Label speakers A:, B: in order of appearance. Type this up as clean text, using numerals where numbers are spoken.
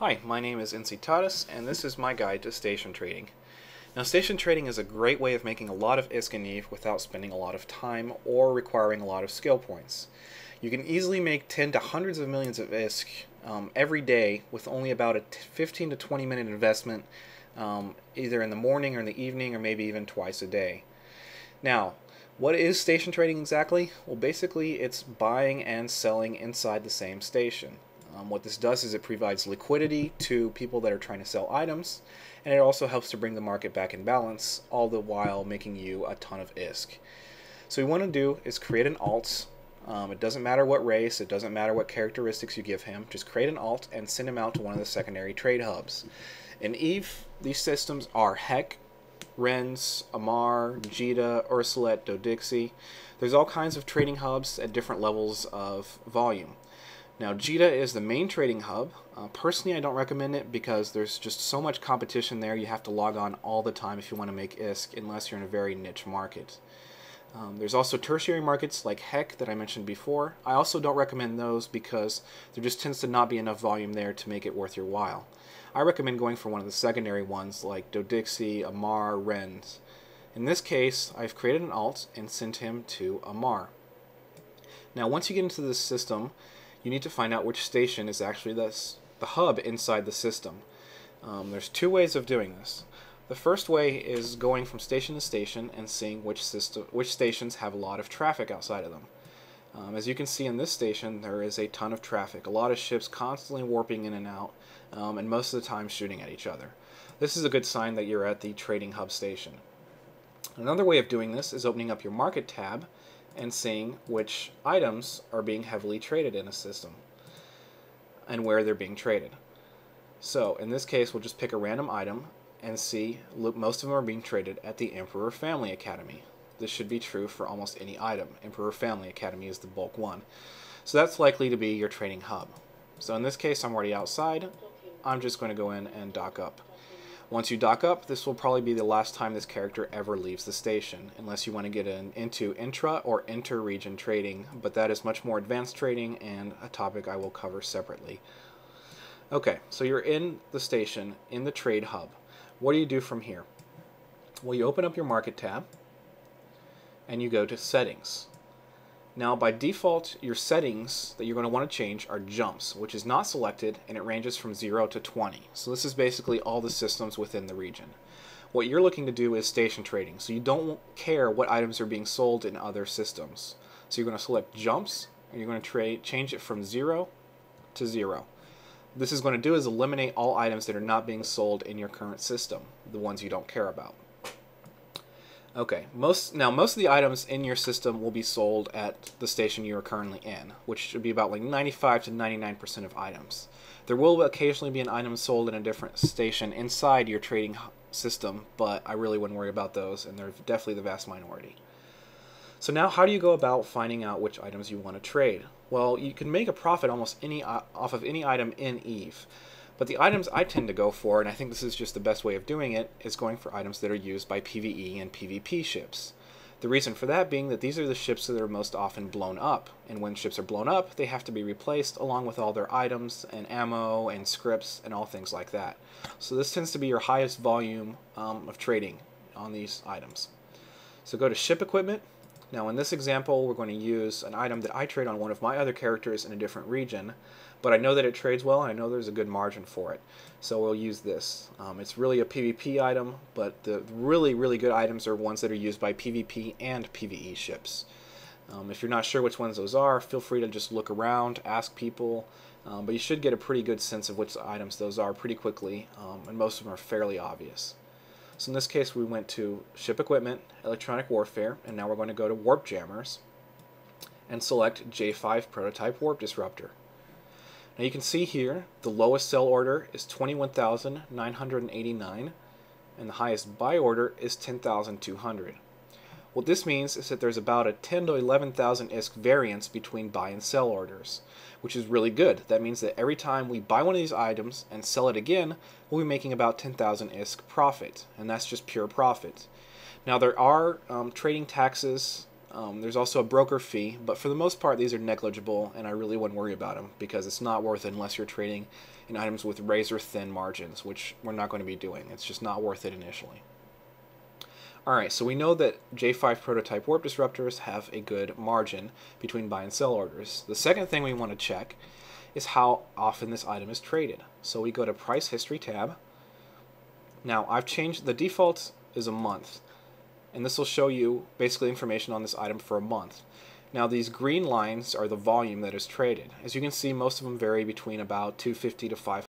A: Hi, my name is Incy Tatus, and this is my guide to station trading. Now, station trading is a great way of making a lot of ISK and EVE without spending a lot of time or requiring a lot of skill points. You can easily make 10 to hundreds of millions of ISK every day with only about a 15 to 20 minute investment either in the morning or in the evening or maybe even twice a day. Now, what is station trading exactly? Well, basically it's buying and selling inside the same station. What this does is it provides liquidity to people that are trying to sell items, and it also helps to bring the market back in balance, all the while making you a ton of ISK. So what we want to do is create an alt. It doesn't matter what race, it doesn't matter what characteristics you give him, just create an alt and send him out to one of the secondary trade hubs. In EVE, these systems are Heck, Ren's, Amar, Jita, Ursulet, Dodixie. There's all kinds of trading hubs at different levels of volume. Now, Jita is the main trading hub. Personally, I don't recommend it because there's just so much competition there. You have to log on all the time if you want to make ISK, unless you're in a very niche market. There's also tertiary markets like Heck that I mentioned before. I also don't recommend those because there just tends to not be enough volume there to make it worth your while. I recommend going for one of the secondary ones like Dodixie, Amar, Ren's. In this case, I've created an alt and sent him to Amar. Now, once you get into this system, you need to find out which station is actually the hub inside the system. There's two ways of doing this. The first way is going from station to station and seeing which stations have a lot of traffic outside of them. As you can see in this station, there is a ton of traffic, a lot of ships constantly warping in and out, and most of the time shooting at each other. This is a good sign that you're at the trading hub station. Another way of doing this is opening up your market tab and seeing which items are being heavily traded in a system and where they're being traded. So in this case, we'll just pick a random item and see most of them are being traded at the Emperor Family Academy. This should be true for almost any item. Emperor Family Academy is the bulk one. So that's likely to be your trading hub. So in this case, I'm already outside. I'm just going to go in and dock up. Once you dock up, this will probably be the last time this character ever leaves the station, unless you want to get into intra or inter-region trading, but that is much more advanced trading and a topic I will cover separately. Okay, so you're in the station, in the trade hub. What do you do from here? Well, you open up your market tab, and you go to settings. Now, by default, your settings that you're going to want to change are jumps, which is not selected, and it ranges from 0 to 20. So this is basically all the systems within the region. What you're looking to do is station trading, so you don't care what items are being sold in other systems. So you're going to select jumps, and you're going to change it from 0 to 0. This is going to do is eliminate all items that are not being sold in your current system, the ones you don't care about. Okay, most of the items in your system will be sold at the station you are currently in, which should be about like 95 to 99% of items. There will occasionally be an item sold in a different station inside your trading system, but I really wouldn't worry about those, and they're definitely the vast minority. So now, how do you go about finding out which items you want to trade? Well, you can make a profit off of any item in EVE. But the items I tend to go for, and I think this is just the best way of doing it, is going for items that are used by PvE and PvP ships. The reason for that being that these are the ships that are most often blown up, and when ships are blown up, they have to be replaced along with all their items and ammo and scripts and all things like that. So this tends to be your highest volume of trading on these items. So go to ship equipment. Now in this example, we're going to use an item that I trade on one of my other characters in a different region, but I know that it trades well, and I know there's a good margin for it. So we'll use this. It's really a PvP item, but the really, really good items are ones that are used by PvP and PvE ships. If you're not sure which ones those are, feel free to just look around, ask people, but you should get a pretty good sense of which items those are pretty quickly, and most of them are fairly obvious. So in this case, we went to Ship Equipment, Electronic Warfare, and now we're going to go to Warp Jammers and select J5 Prototype Warp Disruptor. Now you can see here, the lowest sell order is 21,989, and the highest buy order is 10,200. What this means is that there's about a 10 to 11,000 ISK variance between buy and sell orders, which is really good. That means that every time we buy one of these items and sell it again, we'll be making about 10,000 ISK profit, and that's just pure profit. Now there are trading taxes, there's also a broker fee, but for the most part these are negligible, and I really wouldn't worry about them because it's not worth it unless you're trading in items with razor thin margins, which we're not going to be doing. It's just not worth it initially. Alright, so we know that J5 prototype warp disruptors have a good margin between buy and sell orders. The second thing we want to check is how often this item is traded. So we go to Price History tab. Now I've changed, the default is a month, and this will show you basically information on this item for a month. Now these green lines are the volume that is traded. As you can see, most of them vary between about 250 to 500